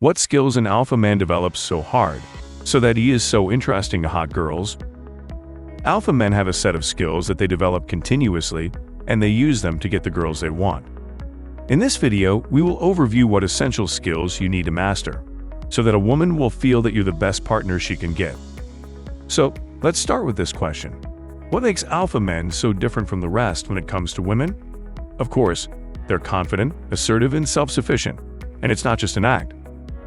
What skills an alpha man develops so hard, so that he is so interesting to hot girls? Alpha men have a set of skills that they develop continuously, and they use them to get the girls they want. In this video, we will overview what essential skills you need to master, so that a woman will feel that you're the best partner she can get. So, let's start with this question. What makes alpha men so different from the rest when it comes to women? Of course, they're confident, assertive, and self-sufficient, and it's not just an act.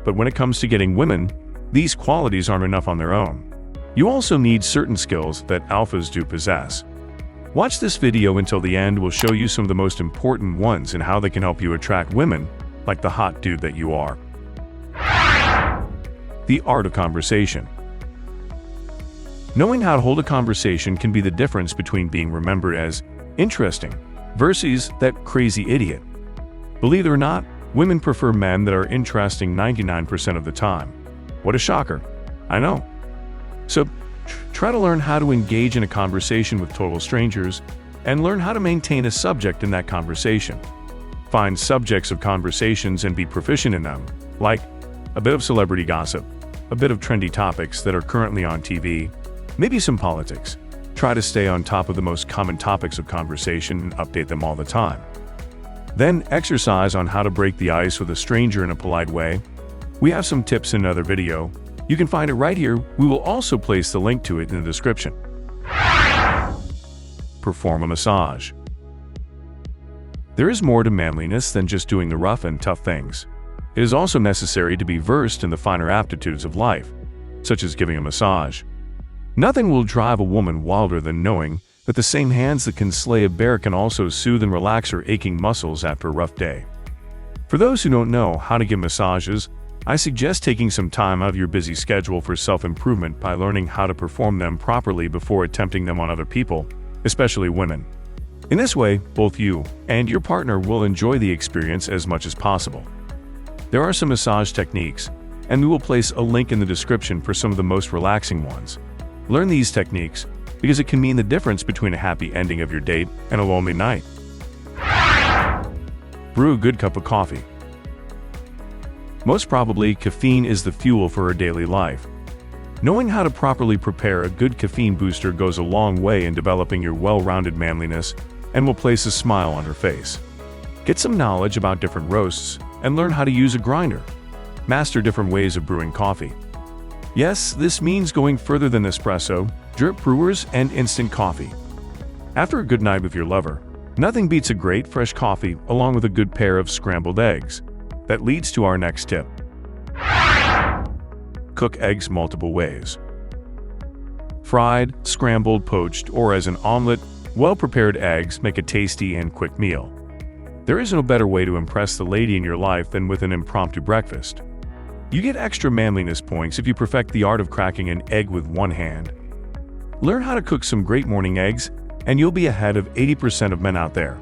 But when it comes to getting women, these qualities aren't enough on their own. You also need certain skills that alphas do possess. Watch this video until the end. We'll show you some of the most important ones and how they can help you attract women like the hot dude that you are. The art of conversation. Knowing how to hold a conversation can be the difference between being remembered as interesting versus that crazy idiot. Believe it or not, women prefer men that are interesting 99% of the time. What a shocker. I know. So, try to learn how to engage in a conversation with total strangers and learn how to maintain a subject in that conversation. Find subjects of conversations and be proficient in them, like a bit of celebrity gossip, a bit of trendy topics that are currently on TV, maybe some politics. Try to stay on top of the most common topics of conversation and update them all the time. Then exercise on how to break the ice with a stranger in a polite way. We have some tips in another video. You can find it right here. We will also place the link to it in the description. Perform a massage. There is more to manliness than just doing the rough and tough things. It is also necessary to be versed in the finer aptitudes of life, such as giving a massage. Nothing will drive a woman wilder than knowing that the same hands that can slay a bear can also soothe and relax her aching muscles after a rough day. For those who don't know how to give massages, I suggest taking some time out of your busy schedule for self-improvement by learning how to perform them properly before attempting them on other people, especially women. In this way, both you and your partner will enjoy the experience as much as possible. There are some massage techniques, and we will place a link in the description for some of the most relaxing ones. Learn these techniques because it can mean the difference between a happy ending of your date and a lonely night. Brew a good cup of coffee. Most probably, caffeine is the fuel for her daily life. Knowing how to properly prepare a good caffeine booster goes a long way in developing your well-rounded manliness and will place a smile on her face. Get some knowledge about different roasts and learn how to use a grinder. Master different ways of brewing coffee. Yes, this means going further than espresso, drip brewers, and instant coffee. After a good night with your lover, nothing beats a great fresh coffee along with a good pair of scrambled eggs. That leads to our next tip. Cook eggs multiple ways. Fried, scrambled, poached, or as an omelet, well-prepared eggs make a tasty and quick meal. There is no better way to impress the lady in your life than with an impromptu breakfast. You get extra manliness points if you perfect the art of cracking an egg with one hand. Learn how to cook some great morning eggs, and you'll be ahead of 80% of men out there.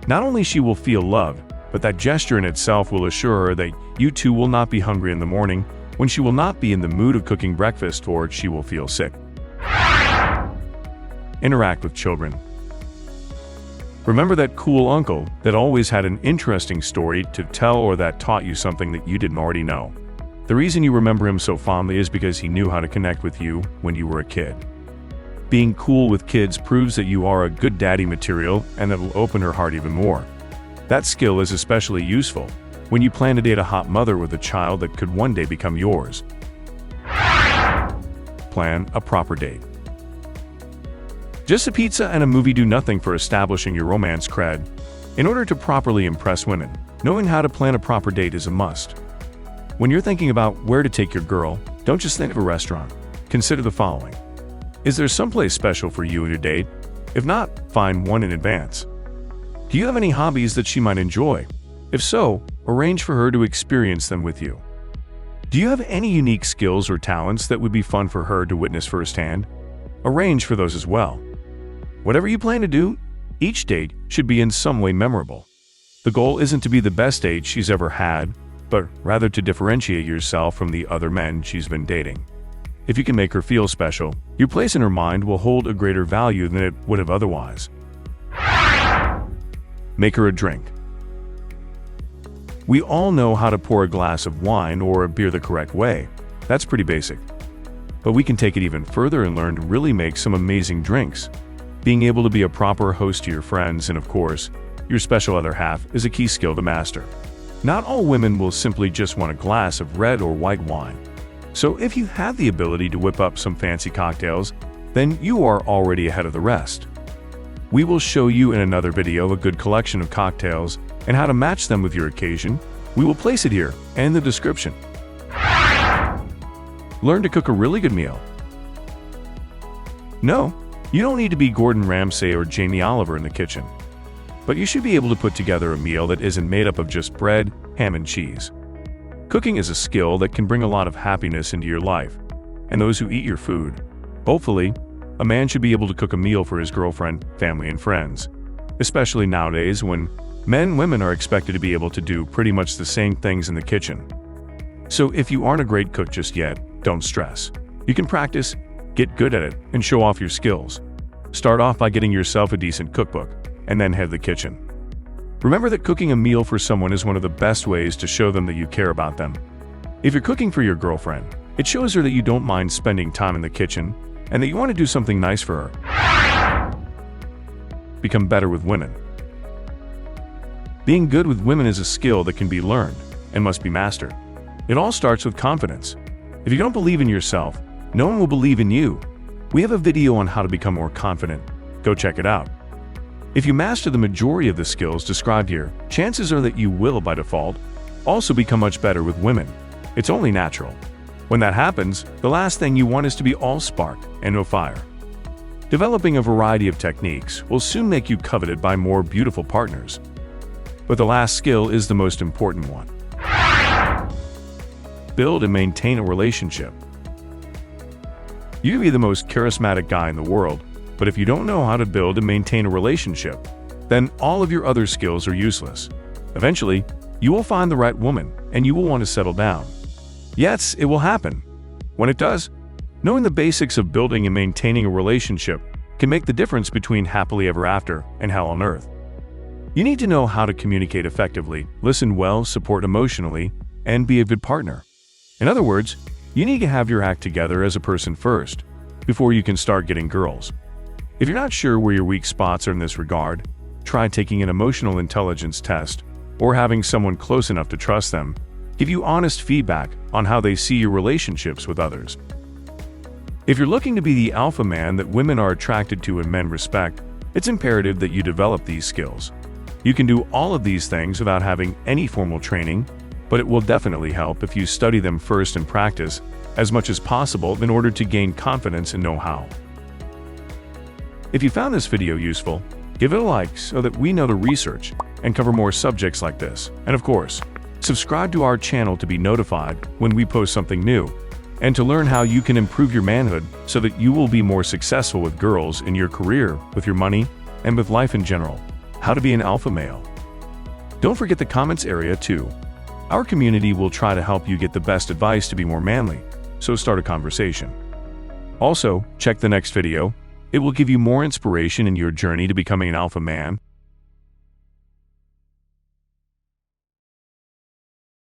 Not only she will feel loved, but that gesture in itself will assure her that you two will not be hungry in the morning when she will not be in the mood of cooking breakfast or she will feel sick. Interact with children. Remember that cool uncle that always had an interesting story to tell or that taught you something that you didn't already know. The reason you remember him so fondly is because he knew how to connect with you when you were a kid. Being cool with kids proves that you are a good daddy material, and that will open her heart even more. That skill is especially useful when you plan to date a hot mother with a child that could one day become yours. Plan a proper date. Just a pizza and a movie do nothing for establishing your romance cred. In order to properly impress women, knowing how to plan a proper date is a must. When you're thinking about where to take your girl, don't just think of a restaurant. Consider the following. Is there someplace special for you and your date? If not, find one in advance. Do you have any hobbies that she might enjoy? If so, arrange for her to experience them with you. Do you have any unique skills or talents that would be fun for her to witness firsthand? Arrange for those as well. Whatever you plan to do, each date should be in some way memorable. The goal isn't to be the best date she's ever had, but rather to differentiate yourself from the other men she's been dating. If you can make her feel special, your place in her mind will hold a greater value than it would have otherwise. Make her a drink. We all know how to pour a glass of wine or a beer the correct way. That's pretty basic. But we can take it even further and learn to really make some amazing drinks. Being able to be a proper host to your friends and, of course, your special other half is a key skill to master. Not all women will simply just want a glass of red or white wine. So if you have the ability to whip up some fancy cocktails, then you are already ahead of the rest. We will show you in another video a good collection of cocktails and how to match them with your occasion. We will place it here and in the description. Learn to cook a really good meal. No, you don't need to be Gordon Ramsay or Jamie Oliver in the kitchen. But you should be able to put together a meal that isn't made up of just bread, ham, and cheese. Cooking is a skill that can bring a lot of happiness into your life, and those who eat your food. Hopefully, a man should be able to cook a meal for his girlfriend, family, and friends, especially nowadays when men and women are expected to be able to do pretty much the same things in the kitchen. So if you aren't a great cook just yet, don't stress. You can practice, get good at it, and show off your skills. Start off by getting yourself a decent cookbook, and then head to the kitchen. Remember that cooking a meal for someone is one of the best ways to show them that you care about them. If you're cooking for your girlfriend, it shows her that you don't mind spending time in the kitchen and that you want to do something nice for her. Become better with women. Being good with women is a skill that can be learned and must be mastered. It all starts with confidence. If you don't believe in yourself, no one will believe in you. We have a video on how to become more confident. Go check it out. If you master the majority of the skills described here, chances are that you will, by default, also become much better with women. It's only natural. When that happens, the last thing you want is to be all spark and no fire. Developing a variety of techniques will soon make you coveted by more beautiful partners. But the last skill is the most important one. Build and maintain a relationship. You can be the most charismatic guy in the world, but if you don't know how to build and maintain a relationship, then all of your other skills are useless. Eventually, you will find the right woman and you will want to settle down. Yes, it will happen. When it does, knowing the basics of building and maintaining a relationship can make the difference between happily ever after and hell on earth. You need to know how to communicate effectively, listen well, support emotionally, and be a good partner. In other words, you need to have your act together as a person first, before you can start getting girls. If you're not sure where your weak spots are in this regard, try taking an emotional intelligence test or having someone close enough to trust them give you honest feedback on how they see your relationships with others. If you're looking to be the alpha man that women are attracted to and men respect, it's imperative that you develop these skills. You can do all of these things without having any formal training, but it will definitely help if you study them first and practice as much as possible in order to gain confidence and know-how. If you found this video useful, give it a like so that we know to research and cover more subjects like this. And of course, subscribe to our channel to be notified when we post something new, and to learn how you can improve your manhood so that you will be more successful with girls in your career, with your money, and with life in general. How to be an alpha male. Don't forget the comments area too. Our community will try to help you get the best advice to be more manly, so start a conversation. Also, check the next video. It will give you more inspiration in your journey to becoming an alpha man.